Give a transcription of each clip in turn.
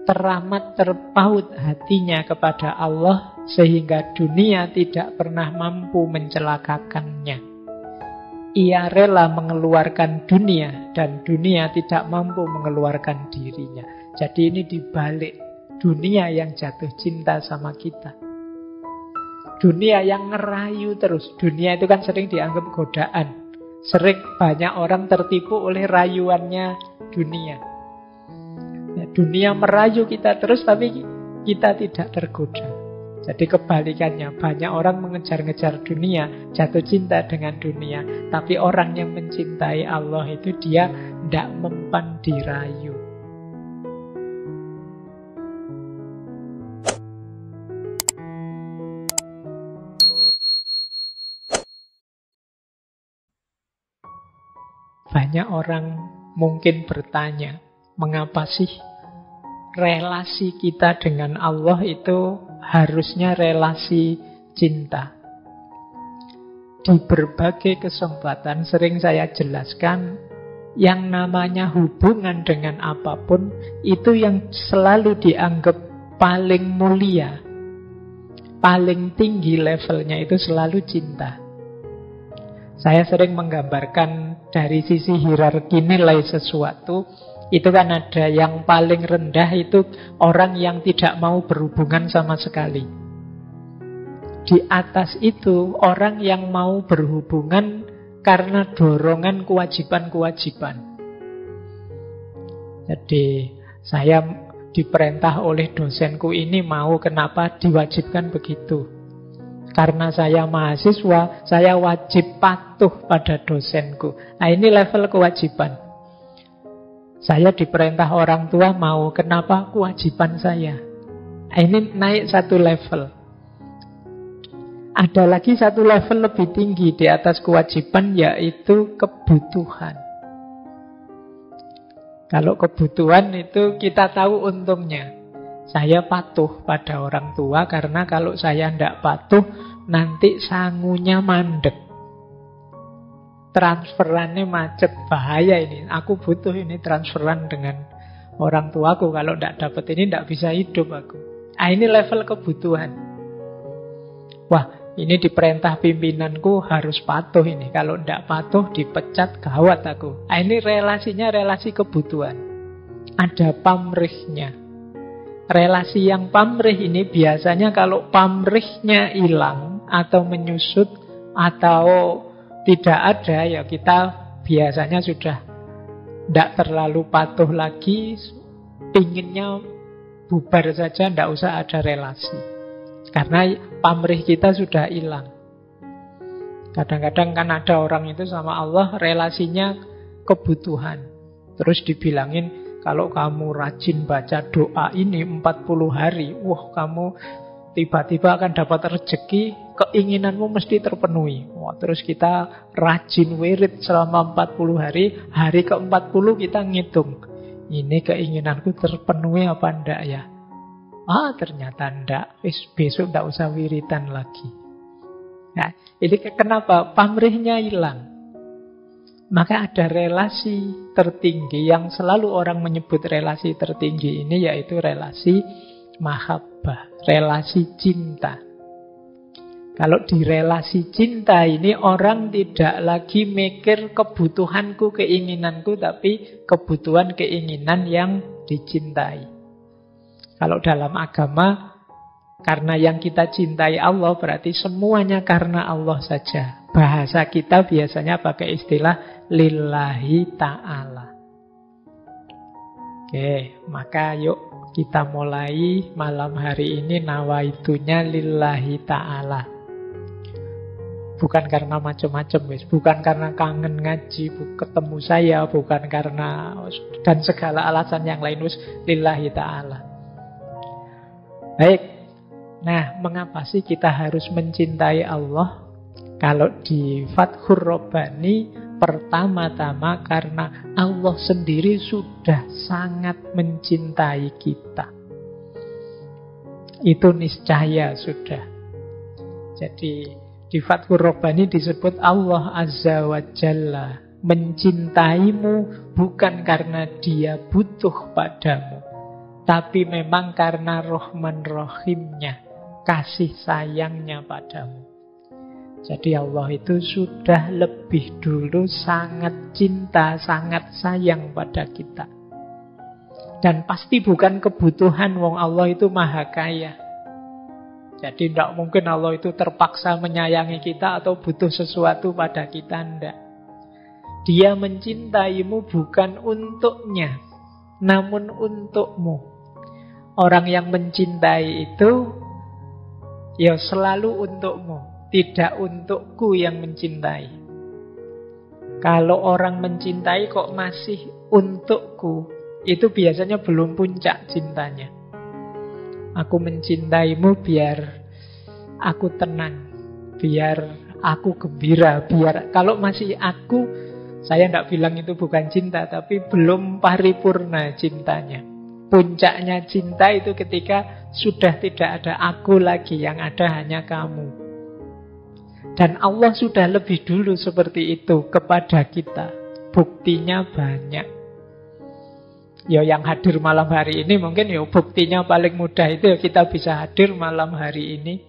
teramat terpaut hatinya kepada Allah sehingga dunia tidak pernah mampu mencelakakannya. Ia rela mengeluarkan dunia dan dunia tidak mampu mengeluarkan dirinya. Jadi ini dibalik, dunia yang jatuh cinta sama kita. Dunia yang ngerayu terus. Dunia itu kan sering dianggap godaan. Sering banyak orang tertipu oleh rayuannya dunia. Ya, dunia merayu kita terus tapi kita tidak tergoda. Jadi kebalikannya, banyak orang mengejar-ngejar dunia, jatuh cinta dengan dunia. Tapi orang yang mencintai Allah itu dia tidak mempan dirayu. Banyak orang mungkin bertanya, mengapa sih relasi kita dengan Allah itu harusnya relasi cinta? Di berbagai kesempatan sering saya jelaskan, yang namanya hubungan dengan apapun itu yang selalu dianggap paling mulia, paling tinggi levelnya itu selalu cinta. Saya sering menggambarkan dari sisi hierarki nilai sesuatu, itu kan ada yang paling rendah itu orang yang tidak mau berhubungan sama sekali. Di atas itu orang yang mau berhubungan karena dorongan kewajiban-kewajiban. Jadi saya diperintah oleh dosenku ini mau, kenapa diwajibkan begitu? Karena saya mahasiswa, saya wajib patuh pada dosenku. Nah ini level kewajiban. Saya diperintah orang tua mau, kenapa? Kewajiban saya. Nah, ini naik satu level. Ada lagi satu level lebih tinggi di atas kewajiban, yaitu kebutuhan. Kalau kebutuhan itu kita tahu untungnya. Saya patuh pada orang tua karena kalau saya tidak patuh, nanti sangunya mandek. Transferannya macet, bahaya ini. Aku butuh ini transferan dengan orang tuaku. Kalau tidak dapat ini tidak bisa hidup aku. Ah, ini level kebutuhan. Wah, ini diperintah pimpinanku harus patuh ini. Kalau tidak patuh dipecat, gawat aku. Ah, ini relasinya relasi kebutuhan. Ada pamrihnya. Relasi yang pamrih ini biasanya kalau pamrihnya hilang atau menyusut atau tidak ada, ya kita biasanya sudah tidak terlalu patuh lagi, pinginnya bubar saja, tidak usah ada relasi. Karena pamrih kita sudah hilang. Kadang-kadang kan ada orang itu sama Allah relasinya kebutuhan. Terus dibilangin, kalau kamu rajin baca doa ini 40 hari, wah kamu tiba-tiba akan dapat rezeki, keinginanmu mesti terpenuhi. Wah, terus kita rajin wirid selama 40 hari, hari ke-40 kita ngitung. Ini keinginanku terpenuhi apa enggak ya? Ah, ternyata enggak. Besok enggak usah wiridan lagi. Nah, ini kenapa? Pamrihnya hilang. Maka ada relasi tertinggi yang selalu orang menyebut relasi tertinggi ini, yaitu relasi mahabbah, relasi cinta. Kalau di relasi cinta ini orang tidak lagi mikir kebutuhanku, keinginanku, tapi kebutuhan, keinginan yang dicintai. Kalau dalam agama, karena yang kita cintai Allah, berarti semuanya karena Allah saja. Bahasa kita biasanya pakai istilah lillahi ta'ala. Oke, maka yuk kita mulai malam hari ini nawaitunya lillahi ta'ala. Bukan karena macam-macam, bukan karena kangen ngaji, ketemu saya, bukan karena dan segala alasan yang lain, lillahi ta'ala. Baik. Nah, mengapa sih kita harus mencintai Allah? Kalau di Fathur Rabbani, pertama-tama karena Allah sendiri sudah sangat mencintai kita. Itu niscaya sudah. Jadi di Fathur Rabbani disebut Allah Azza wa Jalla mencintaimu bukan karena dia butuh padamu, tapi memang karena Rahman Rahimnya, kasih sayangnya padamu. Jadi Allah itu sudah lebih dulu sangat cinta, sangat sayang pada kita. Dan pasti bukan kebutuhan, wong Allah itu maha kaya. Jadi tidak mungkin Allah itu terpaksa menyayangi kita atau butuh sesuatu pada kita, tidak. Dia mencintaimu bukan untuknya, namun untukmu. Orang yang mencintai itu ya selalu untukmu, tidak untukku yang mencintai. Kalau orang mencintai kok masih untukku, itu biasanya belum puncak cintanya. Aku mencintaimu biar aku tenang, biar aku gembira, biar kalau masih aku, saya tidak bilang itu bukan cinta, tapi belum paripurna cintanya. Puncaknya cinta itu ketika sudah tidak ada aku lagi, yang ada hanya kamu. Dan Allah sudah lebih dulu seperti itu kepada kita. Buktinya banyak. Ya yang hadir malam hari ini mungkin ya buktinya paling mudah itu ya kita bisa hadir malam hari ini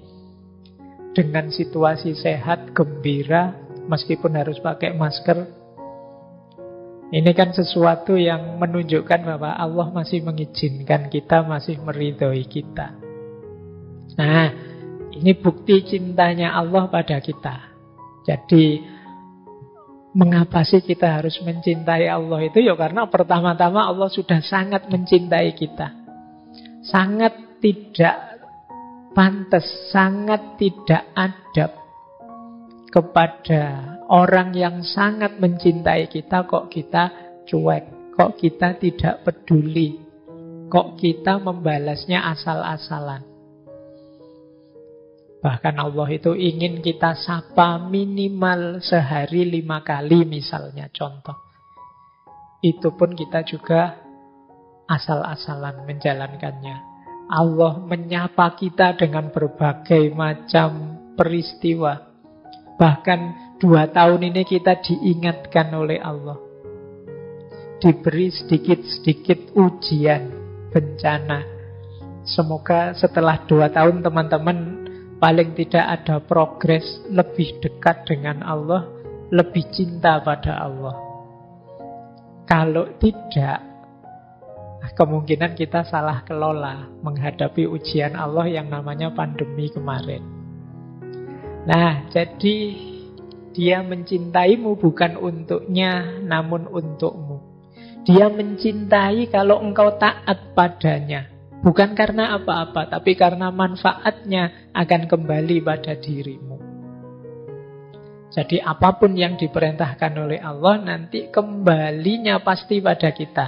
dengan situasi sehat, gembira, meskipun harus pakai masker. Ini kan sesuatu yang menunjukkan bahwa Allah masih mengizinkan kita, masih meridhoi kita. Nah, ini bukti cintanya Allah pada kita. Jadi mengapa sih kita harus mencintai Allah itu? Ya karena pertama-tama Allah sudah sangat mencintai kita. Sangat tidak pantas, sangat tidak adab kepada orang yang sangat mencintai kita kok kita cuek, kok kita tidak peduli, kok kita membalasnya asal-asalan. Bahkan Allah itu ingin kita sapa minimal sehari 5 kali misalnya, contoh. Itu pun kita juga asal-asalan menjalankannya. Allah menyapa kita dengan berbagai macam peristiwa. Bahkan 2 tahun ini kita diingatkan oleh Allah. Diberi sedikit-sedikit ujian, bencana. Semoga setelah 2 tahun teman-teman paling tidak ada progres lebih dekat dengan Allah, lebih cinta pada Allah. Kalau tidak, kemungkinan kita salah kelola menghadapi ujian Allah yang namanya pandemi kemarin. Nah, jadi dia mencintaimu bukan untuknya, namun untukmu. Dia mencintai kalau engkau taat padanya. Bukan karena apa-apa, tapi karena manfaatnya akan kembali pada dirimu. Jadi apapun yang diperintahkan oleh Allah nanti kembalinya pasti pada kita.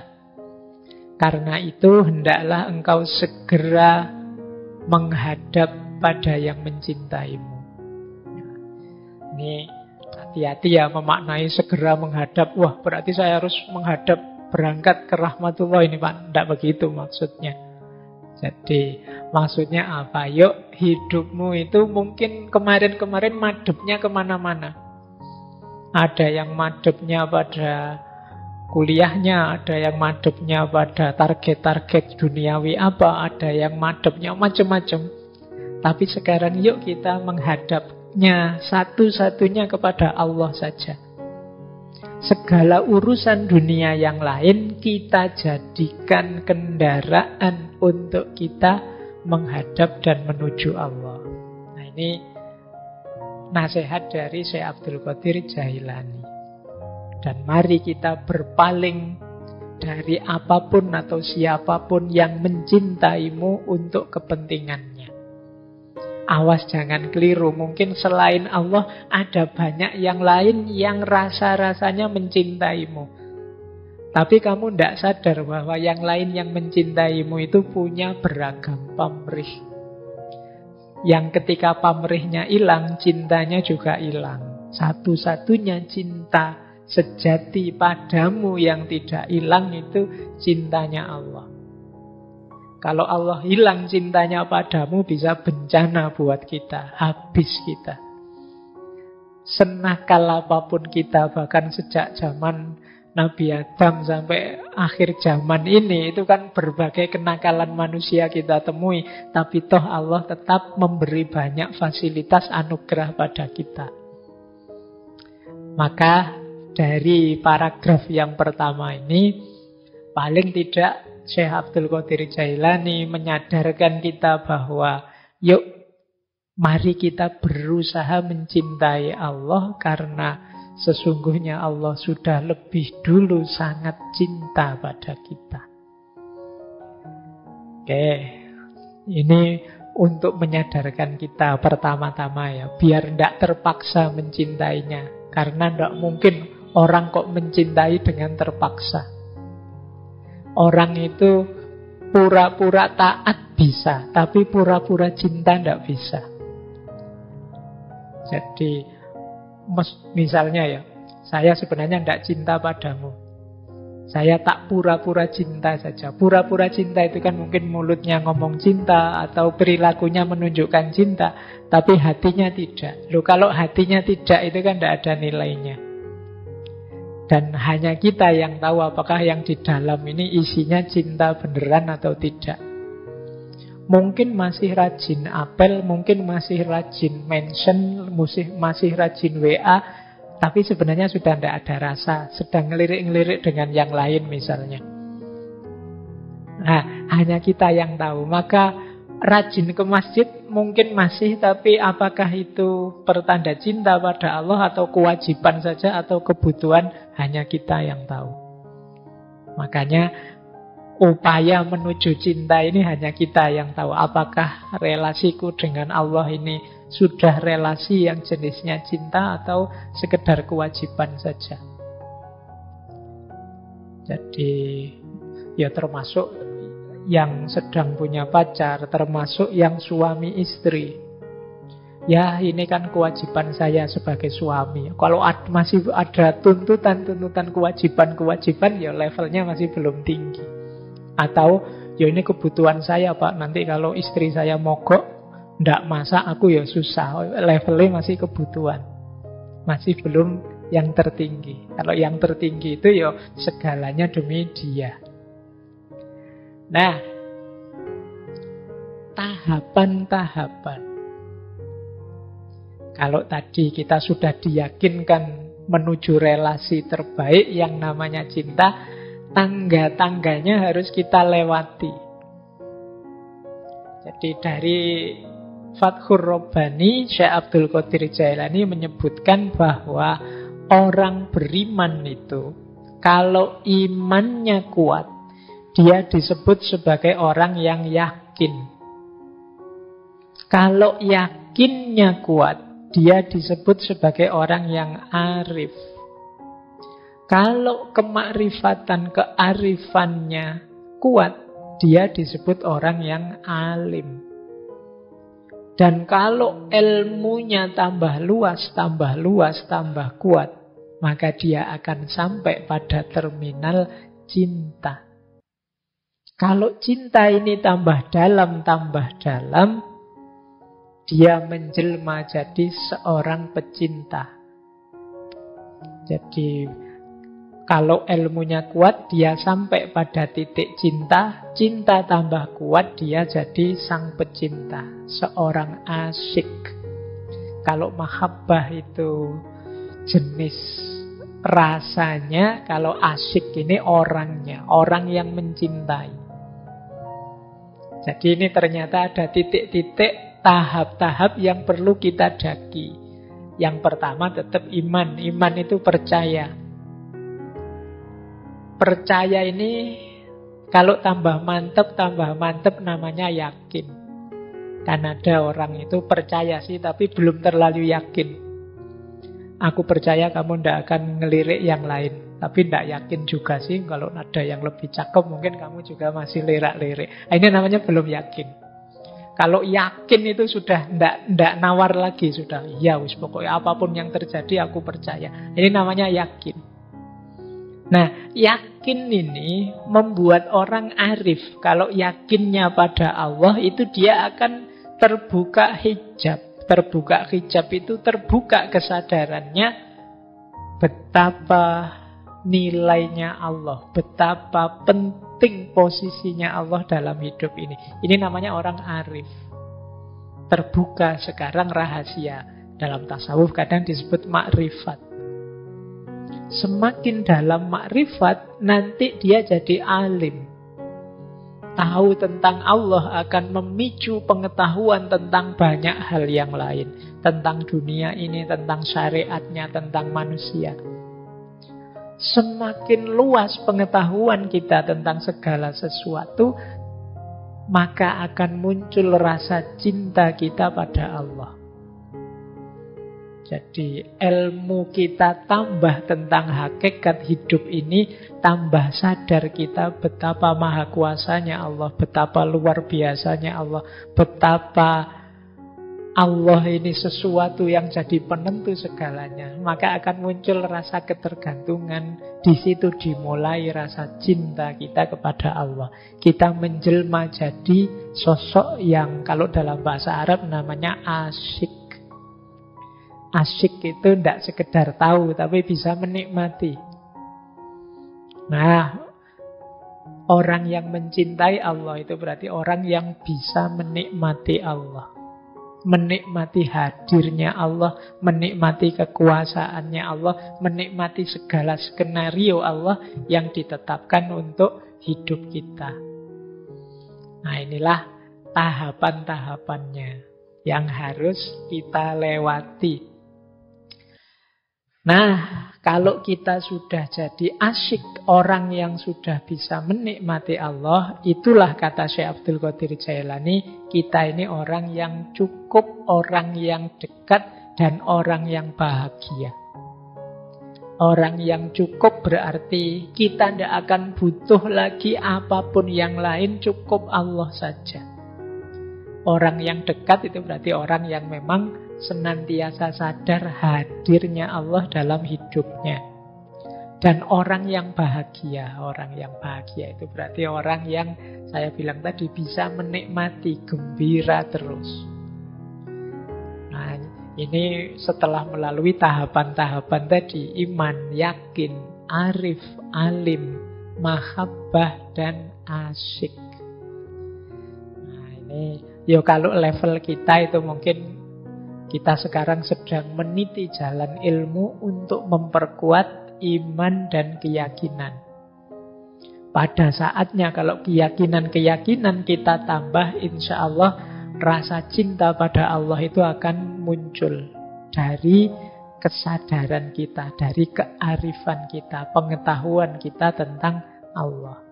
Karena itu hendaklah engkau segera menghadap pada yang mencintaimu. Ini hati-hati ya memaknai segera menghadap. Wah, berarti saya harus menghadap berangkat ke rahmatullah ini Pak. Tidak begitu maksudnya. Jadi maksudnya apa? Yuk hidupmu itu mungkin kemarin-kemarin madepnya kemana-mana. Ada yang madepnya pada kuliahnya, ada yang madepnya pada target-target duniawi apa, ada yang madepnya macam-macam. Tapi sekarang yuk kita menghadapnya satu-satunya kepada Allah saja. Segala urusan dunia yang lain kita jadikan kendaraan untuk kita menghadap dan menuju Allah. Nah ini nasihat dari Syekh Abdul Qadir Jailani. Dan mari kita berpaling dari apapun atau siapapun yang mencintaimu untuk kepentingannya. Awas jangan keliru, mungkin selain Allah ada banyak yang lain yang rasa-rasanya mencintaimu. Tapi kamu tidak sadar bahwa yang lain yang mencintaimu itu punya beragam pamrih. Yang ketika pamrihnya hilang, cintanya juga hilang. Satu-satunya cinta sejati padamu yang tidak hilang itu cintanya Allah. Kalau Allah hilang cintanya padamu, bisa bencana buat kita, habis kita. Senakal apapun kita, bahkan sejak zaman Nabi Adam sampai akhir zaman ini, itu kan berbagai kenakalan manusia kita temui. Tapi toh Allah tetap memberi banyak fasilitas anugerah pada kita. Maka dari paragraf yang pertama ini, paling tidak Syekh Abdul Qadir Jailani menyadarkan kita bahwa yuk, mari kita berusaha mencintai Allah, karena sesungguhnya Allah sudah lebih dulu sangat cinta pada kita. Oke, ini untuk menyadarkan kita pertama-tama ya, biar tidak terpaksa mencintainya. Karena tidak mungkin orang kok mencintai dengan terpaksa. Orang itu pura-pura taat bisa, tapi pura-pura cinta tidak bisa. Jadi misalnya ya, saya sebenarnya tidak cinta padamu. Saya tak pura-pura cinta saja. Pura-pura cinta itu kan mungkin mulutnya ngomong cinta atau perilakunya menunjukkan cinta, tapi hatinya tidak. Loh, kalau hatinya tidak itu kan tidak ada nilainya. Dan hanya kita yang tahu apakah yang di dalam ini isinya cinta beneran atau tidak. Mungkin masih rajin apel, mungkin masih rajin mention, masih rajin WA, tapi sebenarnya sudah tidak ada rasa, sedang ngelirik-ngelirik dengan yang lain misalnya. Nah, hanya kita yang tahu. Maka rajin ke masjid mungkin masih, tapi apakah itu pertanda cinta pada Allah atau kewajiban saja atau kebutuhan, hanya kita yang tahu. Makanya upaya menuju cinta ini hanya kita yang tahu. Apakah relasiku dengan Allah ini sudah relasi yang jenisnya cinta atau sekedar kewajiban saja. Jadi ya termasuk yang sedang punya pacar, termasuk yang suami istri. Ya ini kan kewajiban saya sebagai suami. Kalau masih ada tuntutan-tuntutan kewajiban-kewajiban, ya levelnya masih belum tinggi. Atau ya ini kebutuhan saya Pak, nanti kalau istri saya mogok ndak masak aku ya susah. Levelnya masih kebutuhan, masih belum yang tertinggi. Kalau yang tertinggi itu ya segalanya demi dia. Nah, tahapan-tahapan. Kalau tadi kita sudah diyakinkan menuju relasi terbaik yang namanya cinta, tangga-tangganya harus kita lewati. Jadi dari Fathur Rabbani, Syekh Abdul Qadir Jailani menyebutkan bahwa orang beriman itu, kalau imannya kuat, dia disebut sebagai orang yang yakin. Kalau yakinnya kuat, dia disebut sebagai orang yang arif. Kalau kemakrifatan, kearifannya kuat, dia disebut orang yang alim. Dan kalau ilmunya tambah luas, tambah kuat, maka dia akan sampai pada terminal cinta. Kalau cinta ini tambah dalam, dia menjelma jadi seorang pecinta. Jadi kalau ilmunya kuat, dia sampai pada titik cinta. Cinta tambah kuat, dia jadi sang pecinta, seorang asyik. Kalau mahabbah itu jenis rasanya, kalau asyik ini orangnya, orang yang mencintai. Jadi ini ternyata ada titik-titik, tahap-tahap yang perlu kita daki. Yang pertama tetap iman. Iman itu percaya. Percaya ini kalau tambah mantep namanya yakin. Kan ada orang itu percaya sih tapi belum terlalu yakin. Aku percaya kamu tidak akan ngelirik yang lain, tapi tidak yakin juga sih. Kalau ada yang lebih cakep mungkin kamu juga masih lirak-lirik. Ini namanya belum yakin. Kalau yakin itu sudah tidak nawar lagi, sudah ya wis pokoknya apapun yang terjadi aku percaya. Ini namanya yakin. Nah, yakin ini membuat orang arif. Kalau yakinnya pada Allah itu dia akan terbuka hijab. Terbuka hijab itu terbuka kesadarannya betapa nilainya Allah, betapa penting posisinya Allah dalam hidup ini. Ini namanya orang arif. Terbuka sekarang rahasia. Dalam tasawuf kadang disebut makrifat. Semakin dalam makrifat, nanti dia jadi alim. Tahu tentang Allah akan memicu pengetahuan tentang banyak hal yang lain. Tentang dunia ini, tentang syariatnya, tentang manusia. Semakin luas pengetahuan kita tentang segala sesuatu, maka akan muncul rasa cinta kita pada Allah. Jadi ilmu kita tambah tentang hakikat hidup ini, tambah sadar kita betapa maha kuasanya Allah, betapa luar biasanya Allah, betapa Allah ini sesuatu yang jadi penentu segalanya. Maka akan muncul rasa ketergantungan. Di situ dimulai rasa cinta kita kepada Allah. Kita menjelma jadi sosok yang kalau dalam bahasa Arab namanya asyik. Asyik itu tidak sekedar tahu, tapi bisa menikmati. Nah, orang yang mencintai Allah itu berarti orang yang bisa menikmati Allah. Menikmati hadirnya Allah, menikmati kekuasaannya Allah, menikmati segala skenario Allah yang ditetapkan untuk hidup kita. Nah, inilah tahapan-tahapannya yang harus kita lewati. Nah, kalau kita sudah jadi asyik, orang yang sudah bisa menikmati Allah, itulah kata Syekh Abdul Qadir Jailani, kita ini orang yang cukup, orang yang dekat, dan orang yang bahagia. Orang yang cukup berarti kita tidak akan butuh lagi apapun yang lain, cukup Allah saja. Orang yang dekat itu berarti orang yang memang senantiasa sadar hadirnya Allah dalam hidupnya. Dan orang yang bahagia itu berarti orang yang saya bilang tadi bisa menikmati, gembira terus. Nah, ini setelah melalui tahapan-tahapan tadi, iman, yakin, arif, alim, mahabbah, dan asyik. Nah, ini kalau level kita itu mungkin kita sekarang sedang meniti jalan ilmu untuk memperkuat iman dan keyakinan. Pada saatnya kalau keyakinan-keyakinan kita tambah, insya Allah rasa cinta pada Allah itu akan muncul dari kesadaran kita, dari kearifan kita, pengetahuan kita tentang Allah.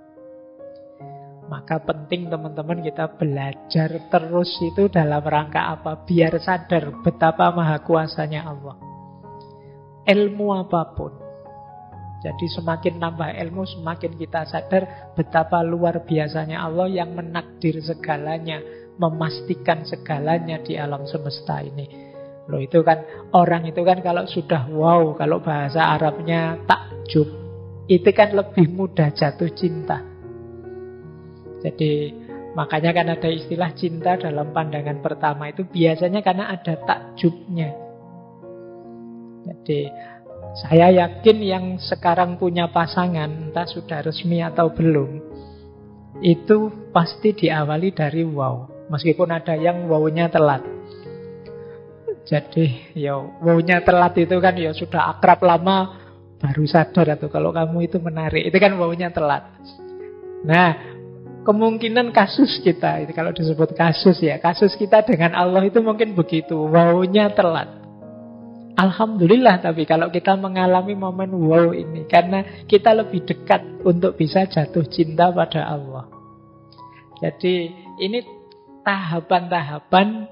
Maka penting teman-teman kita belajar terus itu dalam rangka apa? Biar sadar betapa maha kuasanya Allah. Ilmu apapun. Jadi semakin nambah ilmu, semakin kita sadar betapa luar biasanya Allah yang menakdir segalanya, memastikan segalanya di alam semesta ini. Loh, itu kan orang itu kan kalau sudah wow, kalau bahasa Arabnya takjub, itu kan lebih mudah jatuh cinta. Jadi makanya kan ada istilah cinta dalam pandangan pertama itu biasanya karena ada takjubnya. Jadi saya yakin yang sekarang punya pasangan, entah sudah resmi atau belum, itu pasti diawali dari wow. Meskipun ada yang wow-nya telat. Jadi wow-nya telat itu kan sudah akrab lama baru sadar atau kalau kamu itu menarik. Itu kan wow-nya telat. Nah, kemungkinan kasus kita, itu kalau disebut kasus kasus kita dengan Allah itu mungkin begitu, wow-nya telat. Alhamdulillah, tapi kalau kita mengalami momen wow ini, karena kita lebih dekat untuk bisa jatuh cinta pada Allah. Jadi ini tahapan-tahapan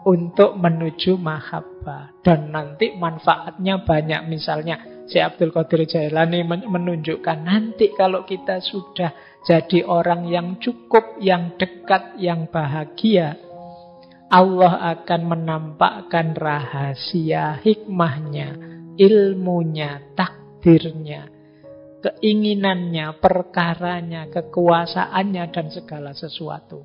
untuk menuju mahabbah. Dan nanti manfaatnya banyak. Misalnya Syekh Abdul Qadir Jailani menunjukkan nanti kalau kita sudah jadi orang yang cukup, yang dekat, yang bahagia, Allah akan menampakkan rahasia, hikmahnya, ilmunya, takdirnya, keinginannya, perkaranya, kekuasaannya, dan segala sesuatu.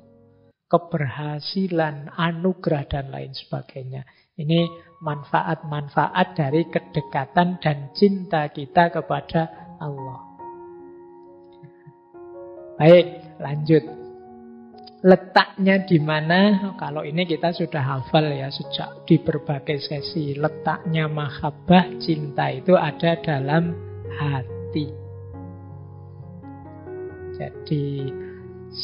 Keberhasilan, anugerah, dan lain sebagainya. Ini manfaat-manfaat dari kedekatan dan cinta kita kepada Allah. Baik, lanjut. Letaknya di mana? Kalau ini kita sudah hafal ya sejak di berbagai sesi. Letaknya mahabbah, cinta itu ada dalam hati. Jadi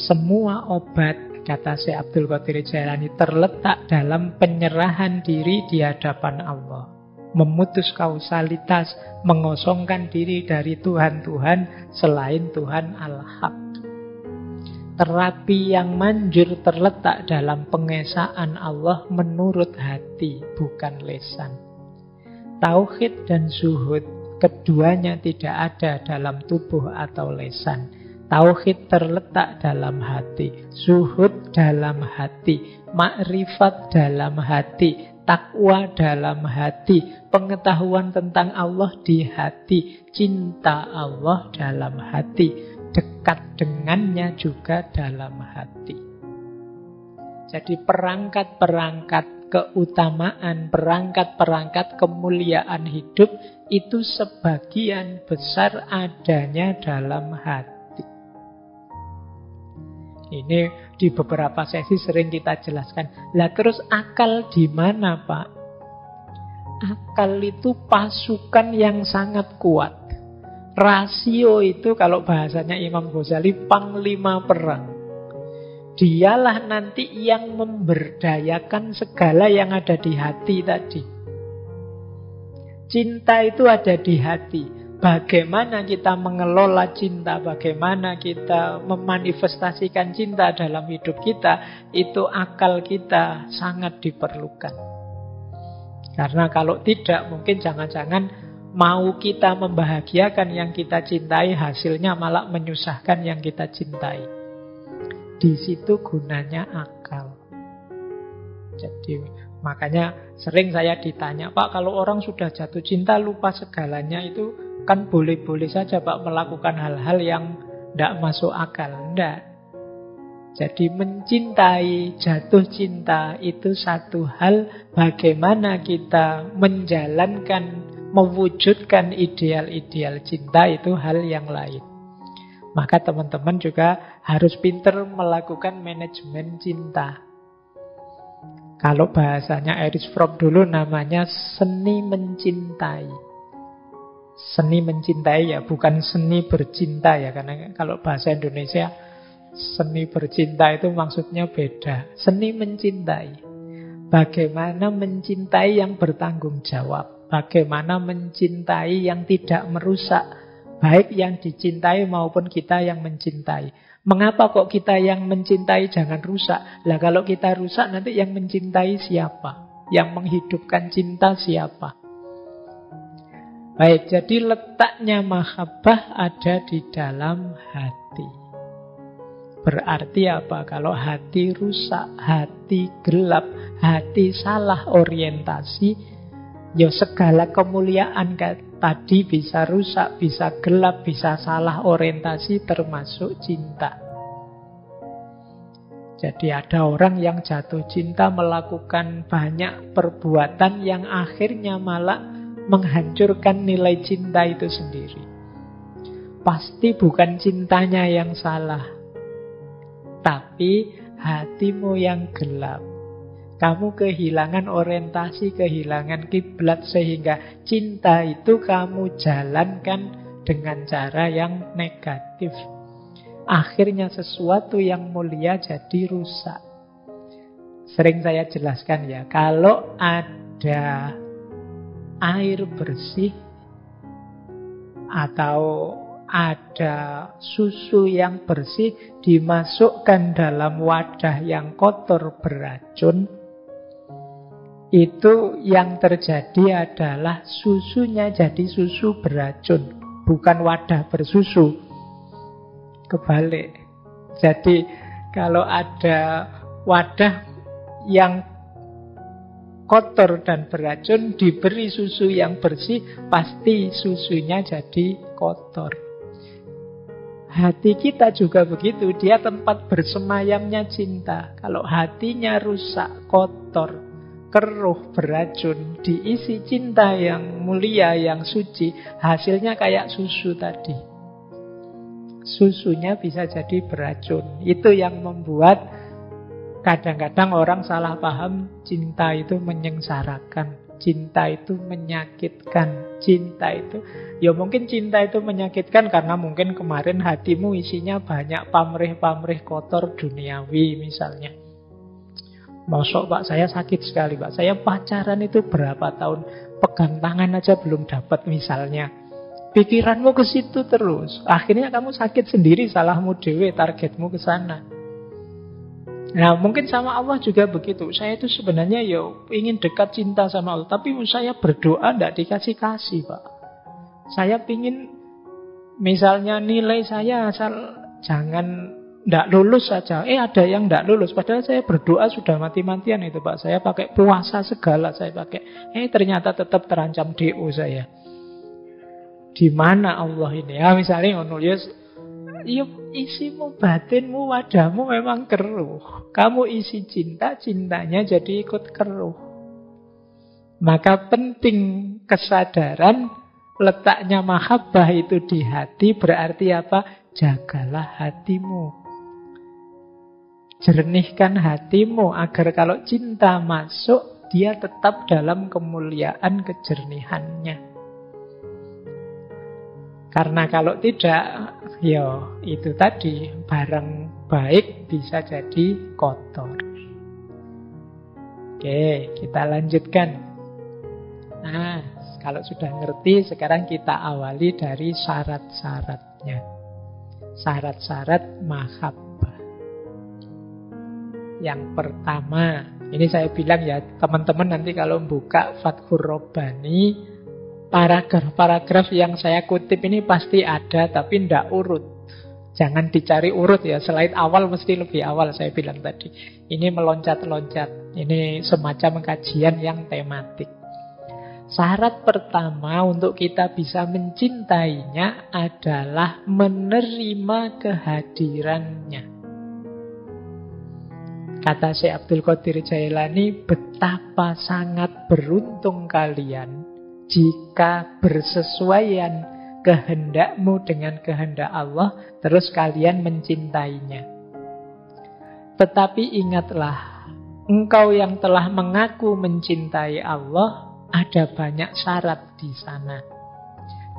semua obat, kata Syekh Abdul Qadir Jailani, terletak dalam penyerahan diri di hadapan Allah. Memutus kausalitas, mengosongkan diri dari Tuhan-Tuhan selain Tuhan Al-Haq. Terapi yang manjur terletak dalam pengesaan Allah menurut hati, bukan lisan. Tauhid dan zuhud, keduanya tidak ada dalam tubuh atau lisan. Tauhid terletak dalam hati, zuhud dalam hati, makrifat dalam hati, takwa dalam hati, pengetahuan tentang Allah di hati, cinta Allah dalam hati, dekat dengannya juga dalam hati. Jadi perangkat-perangkat keutamaan, perangkat-perangkat kemuliaan hidup itu sebagian besar adanya dalam hati. Ini di beberapa sesi sering kita jelaskan. Lah terus akal di mana, Pak? Akal itu pasukan yang sangat kuat. Rasio itu kalau bahasanya Imam Ghazali panglima perang. Dialah nanti yang memberdayakan segala yang ada di hati tadi. Cinta itu ada di hati. Bagaimana kita mengelola cinta, bagaimana kita memanifestasikan cinta dalam hidup kita, itu akal kita sangat diperlukan. Karena kalau tidak, mungkin jangan-jangan mau kita membahagiakan yang kita cintai, hasilnya malah menyusahkan yang kita cintai. Di situ gunanya akal. Jadi makanya sering saya ditanya, Pak, kalau orang sudah jatuh cinta lupa segalanya, itu kan boleh-boleh saja Pak melakukan hal-hal yang tidak masuk akal. Tidak. Jadi mencintai, jatuh cinta itu satu hal. Bagaimana kita menjalankan, mewujudkan ideal-ideal cinta itu hal yang lain. Maka teman-teman juga harus pintar melakukan manajemen cinta. Kalau bahasanya Erich Fromm dulu namanya seni mencintai. Seni mencintai ya, bukan seni bercinta ya. Karena kalau bahasa Indonesia seni bercinta itu maksudnya beda. Seni mencintai. Bagaimana mencintai yang bertanggung jawab. Bagaimana mencintai yang tidak merusak, baik yang dicintai maupun kita yang mencintai. Mengapa kok kita yang mencintai jangan rusak? Lah kalau kita rusak nanti yang mencintai siapa? Yang menghidupkan cinta siapa? Baik, jadi letaknya mahabbah ada di dalam hati. Berarti apa? Kalau hati rusak, hati gelap, hati salah orientasi, ya segala kemuliaan tadi bisa rusak, bisa gelap, bisa salah orientasi termasuk cinta. Jadi ada orang yang jatuh cinta melakukan banyak perbuatan yang akhirnya malah menghancurkan nilai cinta itu sendiri. Pasti bukan cintanya yang salah, tapi hatimu yang gelap. Kamu kehilangan orientasi, kehilangan kiblat, sehingga cinta itu kamu jalankan dengan cara yang negatif. Akhirnya sesuatu yang mulia jadi rusak. Sering saya jelaskan ya, kalau ada air bersih atau ada susu yang bersih dimasukkan dalam wadah yang kotor beracun, itu yang terjadi adalah susunya jadi susu beracun, bukan wadah bersusu. Kebalik. Jadi kalau ada wadah yang kotor dan beracun diberi susu yang bersih, pasti susunya jadi kotor. Hati kita juga begitu, dia tempat bersemayamnya cinta. Kalau hatinya rusak, kotor, keruh, beracun, diisi cinta yang mulia, yang suci, hasilnya kayak susu tadi. Susunya bisa jadi beracun. Itu yang membuat kadang-kadang orang salah paham cinta itu menyengsarakan. Cinta itu menyakitkan. Cinta itu, ya mungkin cinta itu menyakitkan karena mungkin kemarin hatimu isinya banyak pamrih-pamrih kotor duniawi misalnya. Masuk Pak, saya sakit sekali Pak. Saya pacaran itu berapa tahun, pegang tangan aja belum dapat misalnya. Pikiranmu ke situ terus. Akhirnya kamu sakit sendiri, salahmu dewe, targetmu ke sana. Nah mungkin sama Allah juga begitu. Saya itu sebenarnya ingin dekat cinta sama Allah, tapi saya berdoa tidak dikasih-kasih Pak. Saya pingin misalnya nilai saya asal jangan tidak lulus saja. Ada yang tidak lulus. Padahal saya berdoa sudah mati-matian itu Pak. Saya pakai puasa segala saya pakai. Ternyata tetap terancam DO saya. Di mana Allah ini? Ya misalnya isimu, batinmu, wadahmu memang keruh. Kamu isi cinta, cintanya jadi ikut keruh. Maka penting kesadaran letaknya mahabbah itu di hati. Berarti apa? Jagalah hatimu. Jernihkan hatimu agar kalau cinta masuk, dia tetap dalam kemuliaan kejernihannya. Karena kalau tidak, itu tadi, barang baik bisa jadi kotor. Oke, kita lanjutkan. Nah, kalau sudah ngerti, sekarang kita awali dari syarat-syaratnya. Syarat-syarat mahabbah. Yang pertama, ini saya bilang ya, teman-teman nanti kalau buka Fathur Rabbani, paragraf-paragraf yang saya kutip ini pasti ada, tapi tidak urut. Jangan dicari urut ya, selain awal mesti lebih awal saya bilang tadi. Ini meloncat-loncat, ini semacam kajian yang tematik. Syarat pertama untuk kita bisa mencintainya adalah menerima kehadirannya. Kata Syekh Abdul Qadir Jailani, betapa sangat beruntung kalian jika bersesuaian kehendakmu dengan kehendak Allah, terus kalian mencintainya. Tetapi ingatlah, engkau yang telah mengaku mencintai Allah, ada banyak syarat di sana.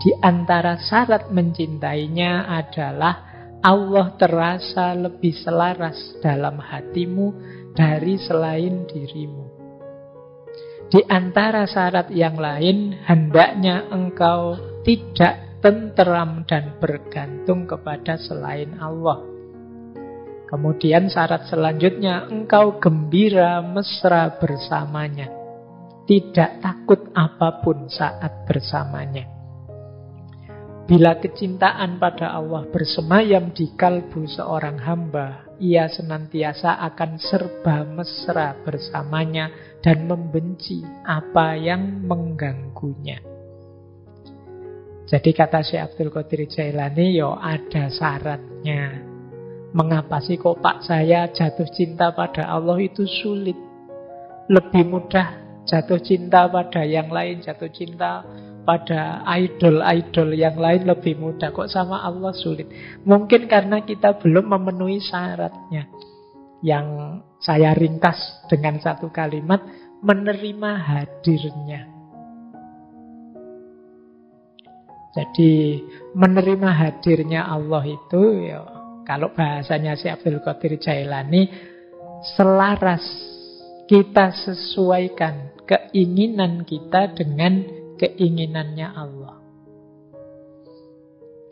Di antara syarat mencintainya adalah Allah terasa lebih selaras dalam hatimu dari selain dirimu. Di antara syarat yang lain, hendaknya engkau tidak tenteram dan bergantung kepada selain Allah. Kemudian syarat selanjutnya, engkau gembira mesra bersamanya. Tidak takut apapun saat bersamanya. Bila kecintaan pada Allah bersemayam di kalbu seorang hamba, ia senantiasa akan serba mesra bersamanya dan membenci apa yang mengganggunya. Jadi kata Syekh Abdul Qadir Jailani, ada syaratnya. Mengapa sih kok Pak saya jatuh cinta pada Allah itu sulit? Lebih mudah jatuh cinta pada yang lain, jatuh cinta pada idol-idol yang lain lebih mudah, kok sama Allah sulit. Mungkin karena kita belum memenuhi syaratnya. Yang saya ringkas dengan satu kalimat, menerima hadirnya. Jadi menerima hadirnya Allah itu kalau bahasanya Syekh Abdul Qadir Jailani, selaras, kita sesuaikan keinginan kita dengan keinginannya Allah.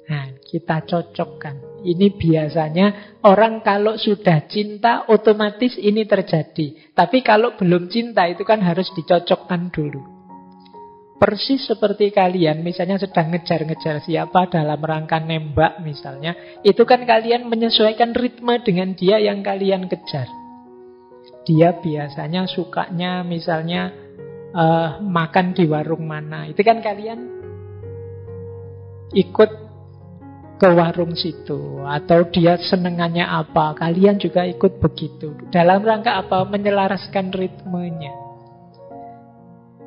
Nah, kita cocokkan. Ini biasanya orang kalau sudah cinta otomatis ini terjadi. Tapi kalau belum cinta itu kan harus dicocokkan dulu. Persis seperti kalian misalnya sedang ngejar-ngejar siapa dalam rangka nembak misalnya. Itu kan kalian menyesuaikan ritme dengan dia yang kalian kejar. Dia biasanya sukanya misalnya makan di warung mana. Itu kan kalian ikut ke warung situ. Atau dia senengannya apa, kalian juga ikut begitu. Dalam rangka apa? Menyelaraskan ritmenya.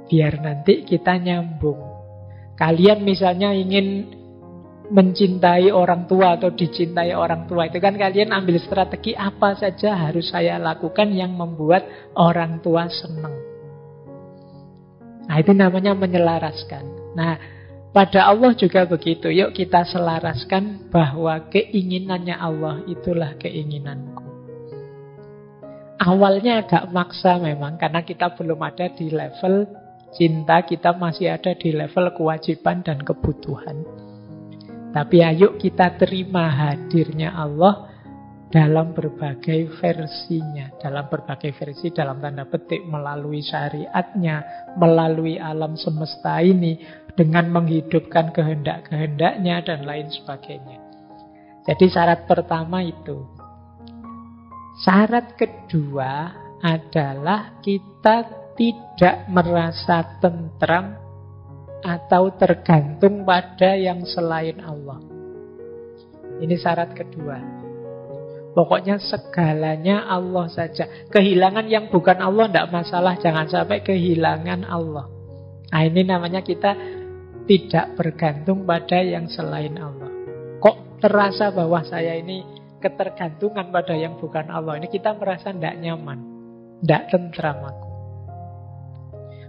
biar nanti kita nyambung. Kalian misalnya ingin mencintai orang tua atau dicintai orang tua, itu kan kalian ambil strategi apa saja harus saya lakukan yang membuat orang tua senang. Nah, itu namanya menyelaraskan. Nah, pada Allah juga begitu. Yuk kita selaraskan bahwa keinginannya Allah itulah keinginanku. Awalnya agak maksa memang, karena kita belum ada di level cinta, kita masih ada di level kewajiban dan kebutuhan. Tapi ayo kita terima hadirnya Allah dalam berbagai versinya. Dalam berbagai versi, dalam tanda petik, melalui syariatnya, melalui alam semesta ini, dengan menghidupkan kehendak-kehendaknya dan lain sebagainya. Jadi syarat pertama itu. Syarat kedua adalah kita tidak merasa tentram atau tergantung pada yang selain Allah. Ini syarat kedua. Pokoknya segalanya Allah saja. Kehilangan yang bukan Allah tidak masalah. Jangan sampai kehilangan Allah. Nah, ini namanya kita tidak bergantung pada yang selain Allah. Kok terasa bahwa saya ini ketergantungan pada yang bukan Allah? Ini kita merasa tidak nyaman, tidak tentram aku.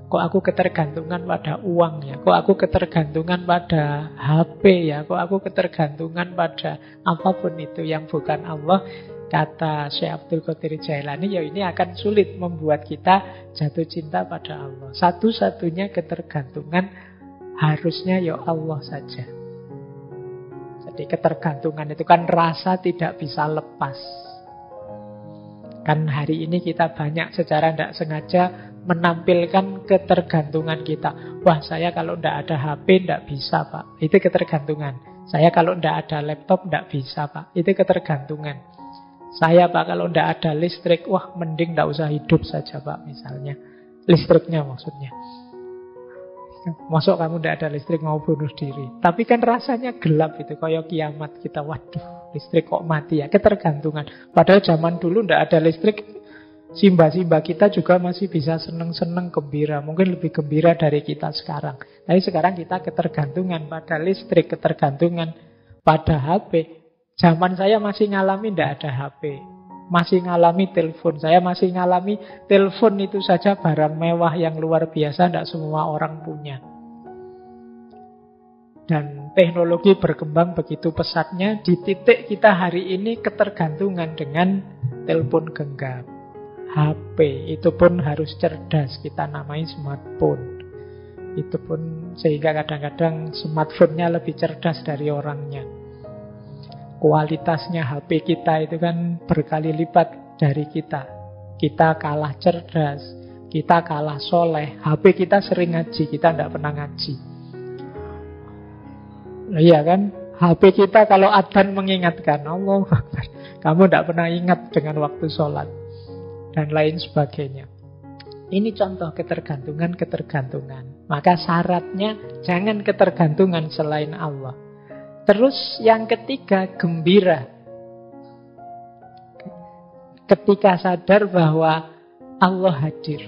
Kok aku ketergantungan pada uang ya? Kok aku ketergantungan pada HP ya? Kok aku ketergantungan pada apapun itu yang bukan Allah? Kata Syekh Abdul Qadir Jailani, ya ini akan sulit membuat kita jatuh cinta pada Allah. Satu-satunya ketergantungan harusnya ya Allah saja. Jadi ketergantungan itu kan rasa tidak bisa lepas. Kan hari ini kita banyak secara tidak sengaja menampilkan ketergantungan kita. Wah, saya kalau tidak ada HP tidak bisa, Pak. Itu ketergantungan. Saya kalau tidak ada laptop tidak bisa, Pak. Itu ketergantungan. Saya, Pak, kalau tidak ada listrik, wah mending tidak usah hidup saja, Pak, misalnya. Listriknya maksudnya. Masuk kamu tidak ada listrik mau bunuh diri. Tapi kan rasanya gelap itu, kayak kiamat kita. Waduh, listrik kok mati ya. Ketergantungan. Padahal zaman dulu tidak ada listrik, simba-simba kita juga masih bisa seneng-seneng gembira. Mungkin lebih gembira dari kita sekarang. Tapi sekarang kita ketergantungan pada listrik, ketergantungan pada HP. Zaman saya masih ngalami tidak ada HP, masih ngalami telepon. Saya masih ngalami telepon itu saja barang mewah yang luar biasa, tidak semua orang punya. Dan teknologi berkembang begitu pesatnya, di titik kita hari ini ketergantungan dengan telepon genggam. HP itu pun harus cerdas, kita namai smartphone. Itu pun sehingga kadang-kadang smartphone-nya lebih cerdas dari orangnya. Kualitasnya HP kita itu kan berkali lipat dari kita. Kita kalah cerdas, kita kalah soleh. HP kita sering ngaji, kita tidak pernah ngaji. Iya kan? HP kita kalau adzan mengingatkan, Allah Akbar, kamu tidak pernah ingat dengan waktu sholat dan lain sebagainya. Ini contoh ketergantungan. Maka syaratnya jangan ketergantungan selain Allah. Terus yang ketiga, gembira. Ketika sadar bahwa Allah hadir.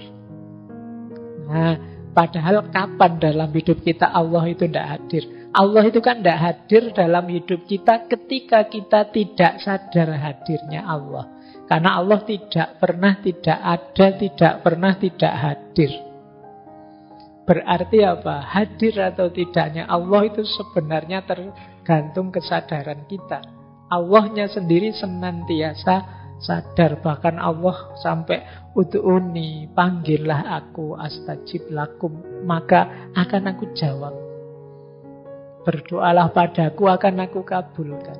Nah, padahal kapan dalam hidup kita Allah itu tidak hadir? Allah itu kan tidak hadir dalam hidup kita ketika kita tidak sadar hadirnya Allah. Karena Allah tidak pernah tidak ada, tidak pernah tidak hadir. Berarti apa? Hadir atau tidaknya Allah itu sebenarnya tergantung kesadaran kita. Allahnya sendiri senantiasa sadar. Bahkan Allah sampai ud'uni, panggillah aku, astajib lakum, maka akan aku jawab. Berdoalah padaku, akan aku kabulkan.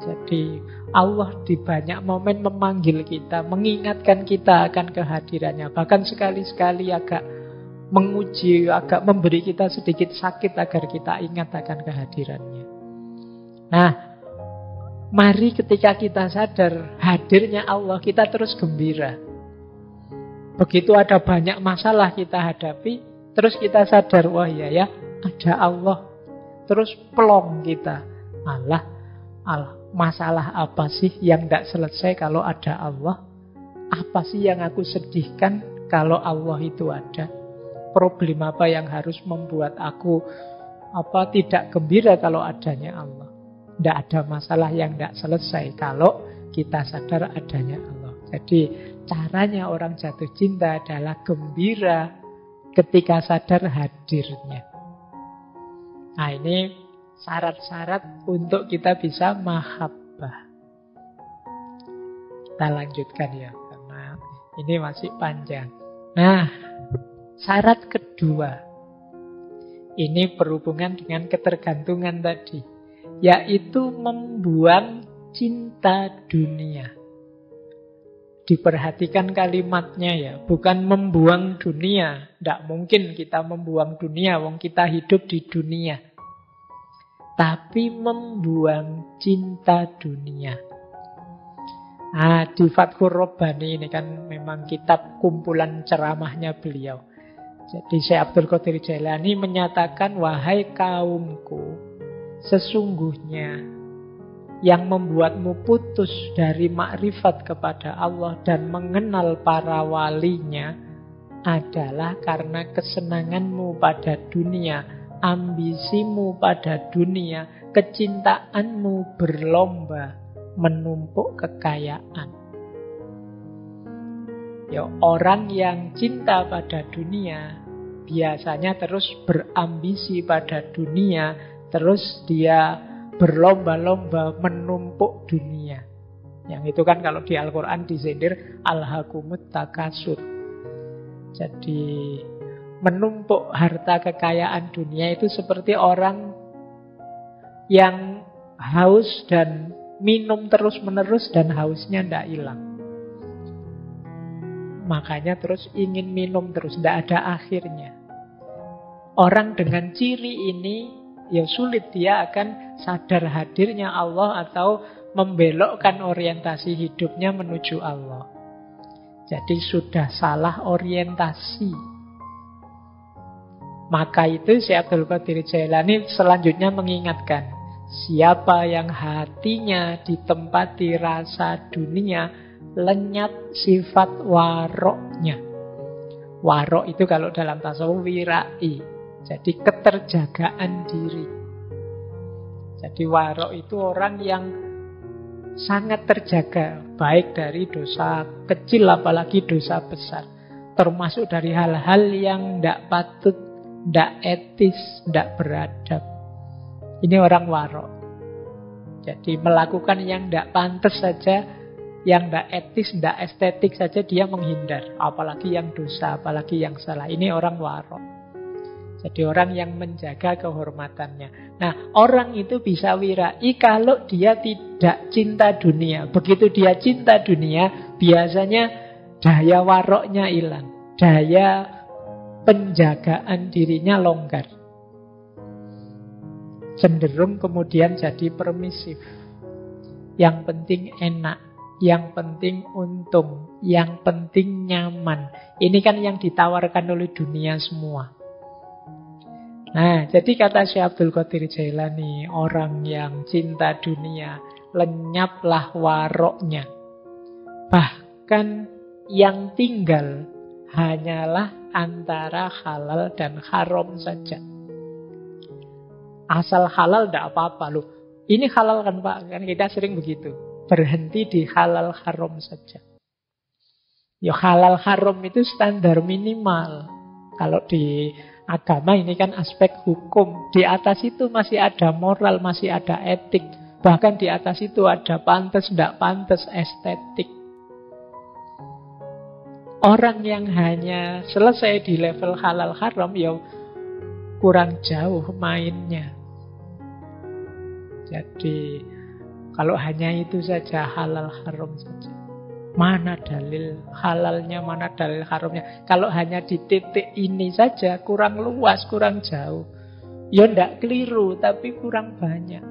Jadi Allah di banyak momen memanggil kita, mengingatkan kita akan kehadirannya. Bahkan sekali-sekali agak menguji, agak memberi kita sedikit sakit agar kita ingat akan kehadirannya. Nah, mari ketika kita sadar hadirnya Allah, kita terus gembira. Begitu ada banyak masalah kita hadapi, terus kita sadar, wah ya, ada Allah. Terus plong kita, Allah, masalah apa sih yang tidak selesai kalau ada Allah? Apa sih yang aku sedihkan kalau Allah itu ada? problem apa yang harus membuat aku tidak gembira kalau adanya Allah. Tidak ada masalah yang tidak selesai kalau kita sadar adanya Allah. Jadi caranya orang jatuh cinta adalah gembira ketika sadar hadirnya. Nah, ini syarat-syarat untuk kita bisa mahabbah. Kita lanjutkan ya, karena ini masih panjang. Nah, syarat kedua, ini berhubungan dengan ketergantungan tadi, yaitu membuang cinta dunia. Diperhatikan kalimatnya ya, bukan membuang dunia. Tidak mungkin kita membuang dunia, wong kita hidup di dunia. Tapi membuang cinta dunia. Di Fathur Rabbani ini kan memang kitab kumpulan ceramahnya beliau. Jadi Syekh Abdul Qadir Jailani menyatakan, wahai kaumku, sesungguhnya yang membuatmu putus dari makrifat kepada Allah dan mengenal para walinya adalah karena kesenanganmu pada dunia, ambisimu pada dunia, kecintaanmu berlomba menumpuk kekayaan. Ya, orang yang cinta pada dunia biasanya terus berambisi pada dunia, terus dia berlomba-lomba menumpuk dunia. Yang itu kan kalau di Al-Quran disindir alhaqumut takasur. Jadi menumpuk harta kekayaan dunia itu seperti orang yang haus dan minum terus-menerus dan hausnya tidak hilang. Makanya terus ingin minum terus, tidak ada akhirnya. Orang dengan ciri ini ya sulit dia akan sadar hadirnya Allah atau membelokkan orientasi hidupnya menuju Allah. Jadi sudah salah orientasi. Maka itu Syekh Abdul Qadir Jailani selanjutnya mengingatkan, siapa yang hatinya ditempati rasa dunia, lenyap sifat waroknya. Warok itu kalau dalam tasawuf wirai. Jadi keterjagaan diri. Jadi warok itu orang yang sangat terjaga, baik dari dosa kecil apalagi dosa besar. Termasuk dari hal-hal yang tidak patut, tidak etis, tidak beradab. Ini orang warok. Jadi melakukan yang tidak pantas saja, yang tidak etis, tidak estetik saja dia menghindar. Apalagi yang dosa, apalagi yang salah. Ini orang warok. Jadi orang yang menjaga kehormatannya. Nah, orang itu bisa wirai kalau dia tidak cinta dunia. Begitu dia cinta dunia, biasanya daya waroknya hilang. Daya penjagaan dirinya longgar. Cenderung kemudian jadi permisif. Yang penting enak, yang penting untung, yang penting nyaman. Ini kan yang ditawarkan oleh dunia semua. Nah, jadi kata Syekh Abdul Qadir Jailani, orang yang cinta dunia, lenyaplah waroknya. Bahkan yang tinggal hanyalah antara halal dan haram saja. Asal halal tidak apa-apa loh. Ini halal kan Pak? Kan kita sering begitu. Berhenti di halal haram saja. Ya halal haram itu standar minimal. Kalau di agama ini kan aspek hukum. Di atas itu masih ada moral, masih ada etik. Bahkan di atas itu ada pantas, tidak pantas, estetik. Orang yang hanya selesai di level halal haram, ya kurang jauh mainnya. Jadi kalau hanya itu saja halal haram saja, mana dalil halalnya, mana dalil haramnya. Kalau hanya di titik ini saja, kurang luas, kurang jauh. Ya ndak keliru, tapi kurang banyak.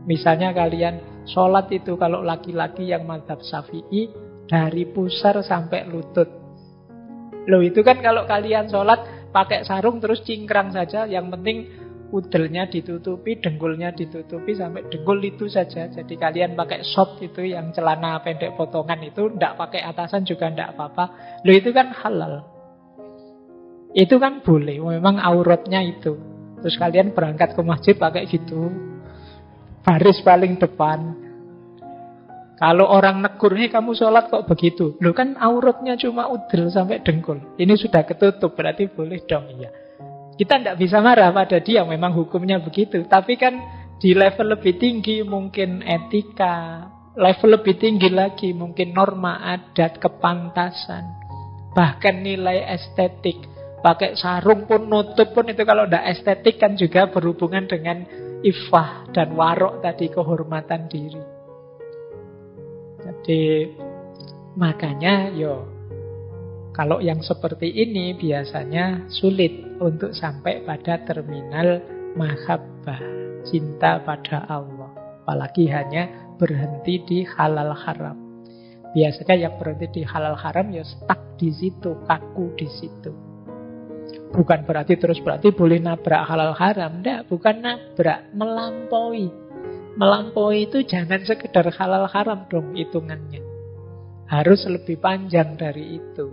Misalnya kalian sholat itu, kalau laki-laki yang mazhab Syafi'i, dari pusar sampai lutut. Loh itu kan kalau kalian sholat pakai sarung terus cingkrang saja, yang penting udelnya ditutupi, dengkulnya ditutupi, sampai dengkul itu saja. Jadi kalian pakai short itu, yang celana pendek potongan itu, tidak pakai atasan juga tidak apa-apa. Loh itu kan halal. Itu kan boleh, memang auratnya itu. Terus kalian berangkat ke masjid pakai gitu, baris paling depan. Kalau orang negur, kamu sholat kok begitu? Loh kan auratnya cuma udel sampai dengkul. Ini sudah ketutup, berarti boleh dong. Iya. Kita tidak bisa marah pada dia, memang hukumnya begitu. Tapi kan di level lebih tinggi mungkin etika, level lebih tinggi lagi mungkin norma adat, kepantasan, bahkan nilai estetik. Pakai sarung pun, nutup pun, itu kalau tidak estetik kan juga berhubungan dengan iffah dan warok tadi, kehormatan diri. Jadi makanya kalau yang seperti ini biasanya sulit untuk sampai pada terminal mahabbah, cinta pada Allah. Apalagi hanya berhenti di halal haram. Biasanya yang berhenti di halal haram stuck di situ, kaku di situ. Bukan berarti boleh nabrak halal haram. Tidak, bukan nabrak, melampaui. Melampaui itu jangan sekedar halal haram dong hitungannya. Harus lebih panjang dari itu.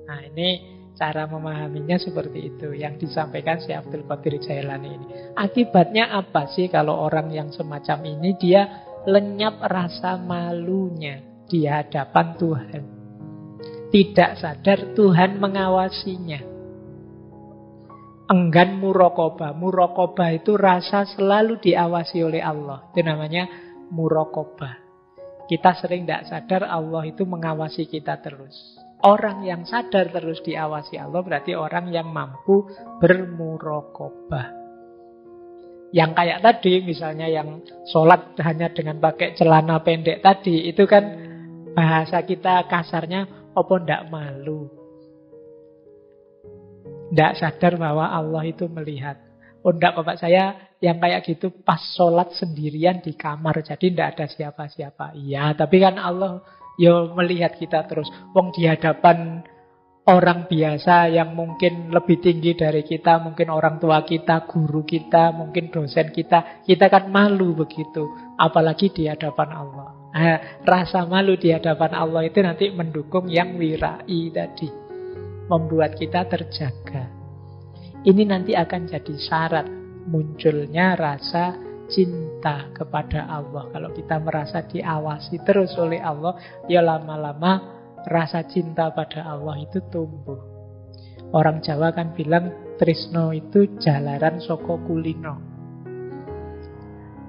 Nah, ini cara memahaminya seperti itu yang disampaikan si Abdul Qadir Jailani ini. Akibatnya apa sih kalau orang yang semacam ini dia lenyap rasa malunya di hadapan Tuhan. Tidak sadar Tuhan mengawasinya. Enggan muraqabah. Muraqabah itu rasa selalu diawasi oleh Allah. Itu namanya muraqabah. Kita sering tidak sadar Allah itu mengawasi kita terus. Orang yang sadar terus diawasi Allah berarti orang yang mampu bermuraqabah. Yang kayak tadi misalnya yang sholat hanya dengan pakai celana pendek tadi, itu kan bahasa kita kasarnya apa ndak malu. Tidak sadar bahwa Allah itu melihat. Oh enggak Bapak, saya yang kayak gitu pas sholat sendirian di kamar, jadi tidak ada siapa-siapa. Iya, tapi kan Allah melihat kita terus. Wong di hadapan orang biasa yang mungkin lebih tinggi dari kita, mungkin orang tua kita, guru kita, mungkin dosen kita kan malu begitu. Apalagi di hadapan Allah. Nah, rasa malu di hadapan Allah itu nanti mendukung yang wirai tadi, membuat kita terjaga. Ini nanti akan jadi syarat munculnya rasa cinta kepada Allah. Kalau kita merasa diawasi terus oleh Allah, lama-lama rasa cinta pada Allah itu tumbuh. Orang Jawa kan bilang tresno itu jalaran saka kulino.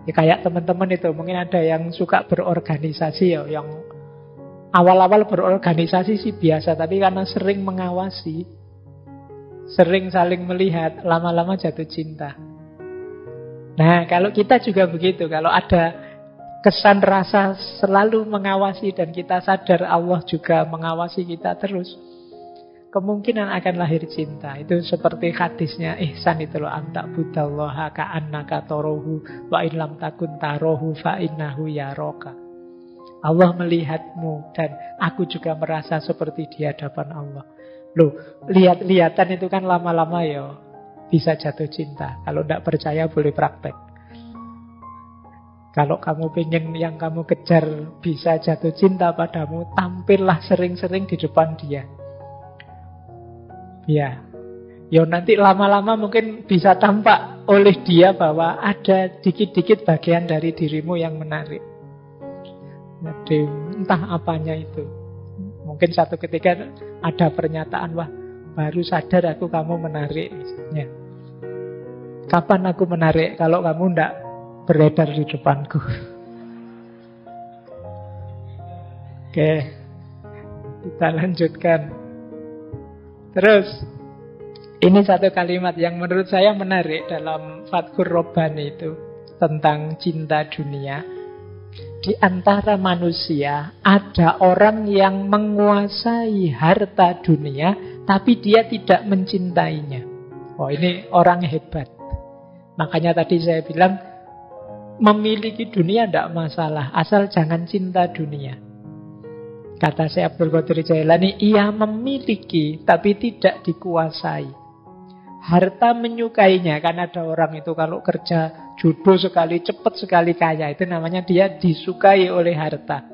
Kayak teman-teman itu mungkin ada yang suka berorganisasi yang awal-awal berorganisasi sih biasa, tapi karena sering mengawasi, sering saling melihat, lama-lama jatuh cinta. Nah, kalau kita juga begitu, kalau ada kesan rasa selalu mengawasi dan kita sadar Allah juga mengawasi kita terus, kemungkinan akan lahir cinta. Itu seperti hadisnya ihsan itu loh, anta budallaha ka'annaka tarahu wa in lam takun tarahu fa innahu yaraka. Allah melihatmu dan aku juga merasa seperti di hadapan Allah. Loh, lihat-lihatan itu kan lama-lama bisa jatuh cinta. Kalau tidak percaya boleh praktek. Kalau kamu pengen yang kamu kejar bisa jatuh cinta padamu, tampillah sering-sering di depan dia. Ya, nanti lama-lama mungkin bisa tampak oleh dia bahwa ada dikit-dikit bagian dari dirimu yang menarik. Jadi entah apanya itu. Mungkin satu ketika ada pernyataan, wah baru sadar aku kamu menarik misalnya. Kapan aku menarik? Kalau kamu tidak beredar di depanku. Oke, kita lanjutkan. Terus ini satu kalimat yang menurut saya menarik dalam Fathur Rabbani itu tentang cinta dunia. Di antara manusia ada orang yang menguasai harta dunia tapi dia tidak mencintainya. Oh, ini orang hebat. Makanya tadi saya bilang memiliki dunia tidak masalah, asal jangan cinta dunia. Kata Syekh Abdul Qadir Jailani, ia memiliki tapi tidak dikuasai. Harta menyukainya, kan ada orang itu kalau kerja jodoh sekali, cepat sekali kaya, itu namanya dia disukai oleh harta.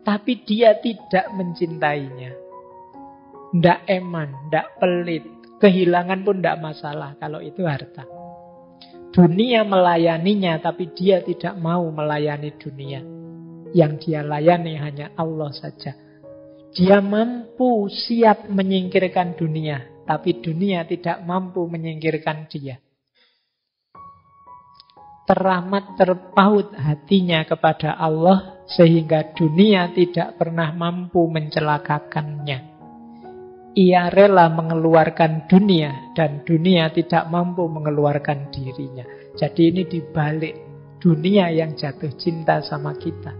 Tapi dia tidak mencintainya. Ndak eman, ndak pelit, Kehilangan pun tidak masalah kalau itu harta. Dunia melayaninya, tapi dia tidak mau melayani dunia. Yang dia layani hanya Allah saja. Dia mampu siap menyingkirkan dunia, tapi dunia tidak mampu menyingkirkan dia. Teramat terpaut hatinya kepada Allah, sehingga dunia tidak pernah mampu mencelakakannya. Ia rela mengeluarkan dunia, dan dunia tidak mampu mengeluarkan dirinya. Jadi ini dibalik, dunia yang jatuh cinta sama kita.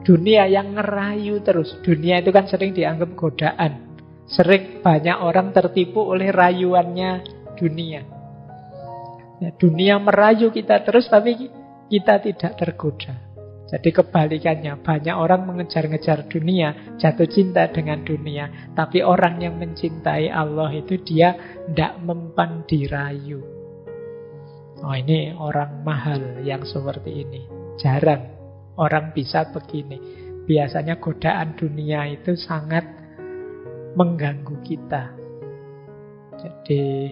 Dunia yang ngerayu terus. Dunia itu kan sering dianggap godaan. Sering banyak orang tertipu oleh rayuannya dunia. Ya, dunia merayu kita terus, tapi kita tidak tergoda. Jadi kebalikannya, banyak orang mengejar-ngejar dunia, jatuh cinta dengan dunia. Tapi orang yang mencintai Allah itu dia tidak mempan dirayu. Oh, ini orang mahal yang seperti ini. Jarang orang bisa begini. Biasanya godaan dunia itu sangat mengganggu kita. Jadi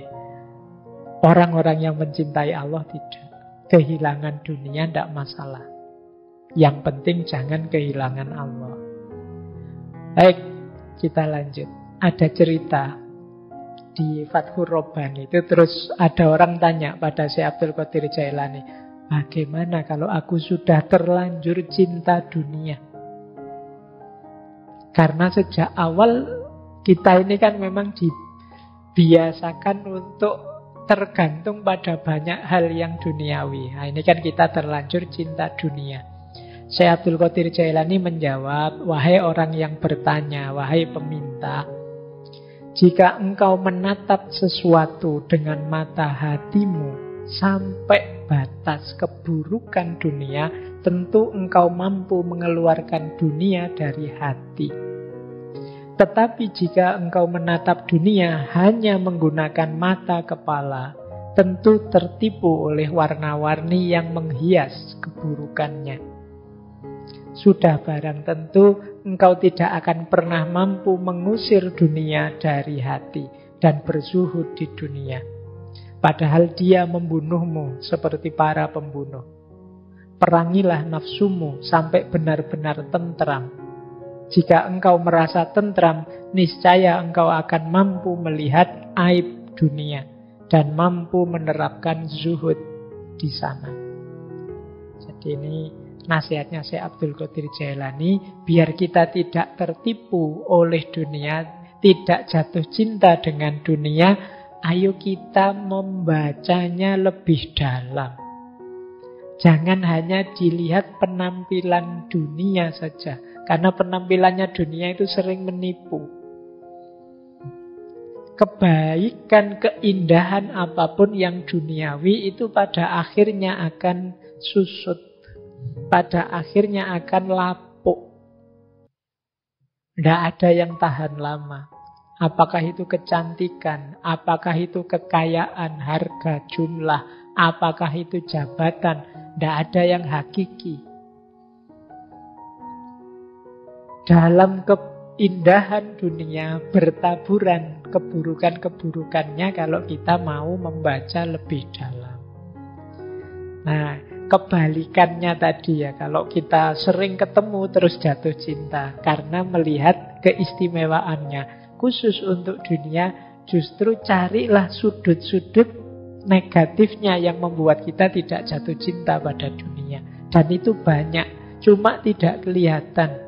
orang-orang yang mencintai Allah tidak. Kehilangan dunia tidak masalah. Yang penting jangan kehilangan Allah. Baik, kita lanjut. Ada cerita di Fathur Rabbani itu, terus ada orang tanya pada Syekh Abdul Qadir Jailani, bagaimana kalau aku sudah terlanjur cinta dunia? Karena sejak awal kita ini kan memang dibiasakan untuk tergantung pada banyak hal yang duniawi. Nah, ini kan kita terlanjur cinta dunia. Syekh Abdul Qadir Jailani menjawab, wahai orang yang bertanya, wahai peminta, jika engkau menatap sesuatu dengan mata hatimu sampai batas keburukan dunia, tentu engkau mampu mengeluarkan dunia dari hati. Tetapi jika engkau menatap dunia hanya menggunakan mata kepala, tentu tertipu oleh warna-warni yang menghias keburukannya. Sudah barang tentu engkau tidak akan pernah mampu mengusir dunia dari hati dan berzuhud di dunia. Padahal dia membunuhmu seperti para pembunuh. Perangilah nafsumu sampai benar-benar tentram. Jika engkau merasa tentram, niscaya engkau akan mampu melihat aib dunia dan mampu menerapkan zuhud di sana. Jadi ini nasihatnya Syekh Abdul Qadir Jailani, biar kita tidak tertipu oleh dunia, tidak jatuh cinta dengan dunia, ayo kita membacanya lebih dalam. Jangan hanya dilihat penampilan dunia saja, karena penampilannya dunia itu sering menipu. Kebaikan, keindahan apapun yang duniawi itu pada akhirnya akan susut. Pada akhirnya akan lapuk. Tidak ada yang tahan lama. Apakah itu kecantikan, apakah itu kekayaan, harga, jumlah, apakah itu jabatan, tidak ada yang hakiki. Dalam keindahan dunia bertaburan keburukan-keburukannya kalau kita mau membaca lebih dalam. Nah, kebalikannya tadi ya, kalau kita sering ketemu terus jatuh cinta karena melihat keistimewaannya. Khusus untuk dunia, justru carilah sudut-sudut negatifnya yang membuat kita tidak jatuh cinta pada dunia. Dan itu banyak, cuma tidak kelihatan.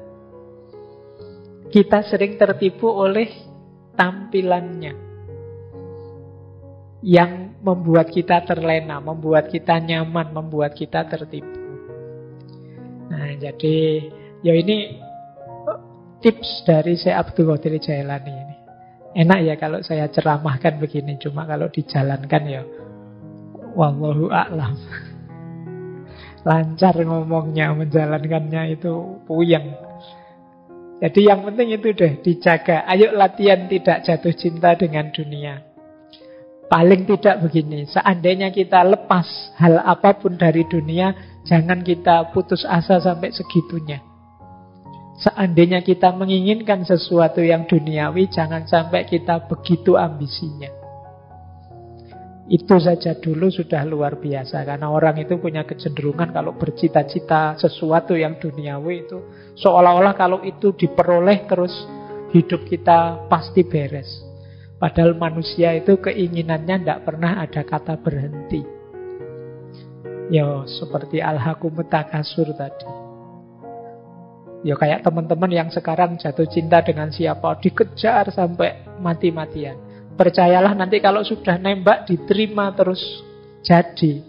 Kita sering tertipu oleh tampilannya yang membuat kita terlena, membuat kita nyaman, membuat kita tertipu. Nah, jadi ya ini tips dari Syekh Abdul Qadir Jailani ini. Enak ya kalau saya ceramahkan begini, cuma kalau dijalankan ya wallahu a'lam. Lancar ngomongnya, menjalankannya itu puyeng. Jadi yang penting itu deh, dijaga. Ayo latihan tidak jatuh cinta dengan dunia. Paling tidak begini, seandainya kita lepas hal apapun dari dunia, jangan kita putus asa sampai segitunya. Seandainya kita menginginkan sesuatu yang duniawi, jangan sampai kita begitu ambisinya. Itu saja dulu sudah luar biasa. Karena orang itu punya kecenderungan kalau bercita-cita sesuatu yang duniawi itu seolah-olah kalau itu diperoleh terus hidup kita pasti beres. Padahal manusia itu keinginannya tidak pernah ada kata berhenti. Ya seperti al-hakumut takasur tadi. Ya kayak teman-teman yang sekarang jatuh cinta dengan siapa, dikejar sampai mati-matian. Percayalah nanti kalau sudah nembak diterima terus jadi,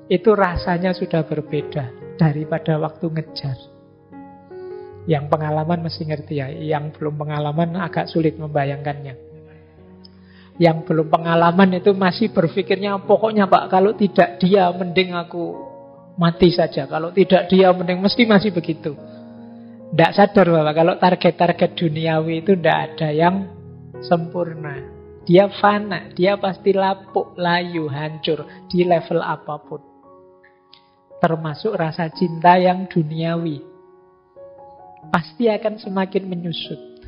itu rasanya sudah berbeda daripada waktu ngejar. Yang pengalaman mesti ngerti ya, yang belum pengalaman agak sulit membayangkannya. Yang belum pengalaman itu masih berpikirnya pokoknya Pak, kalau tidak dia mending aku mati saja, kalau tidak dia mending, mesti masih begitu. Tidak sadar bahwa kalau target-target duniawi itu tidak ada yang sempurna. Dia fana, dia pasti lapuk, layu, hancur di level apapun. Termasuk rasa cinta yang duniawi. Pasti akan semakin menyusut.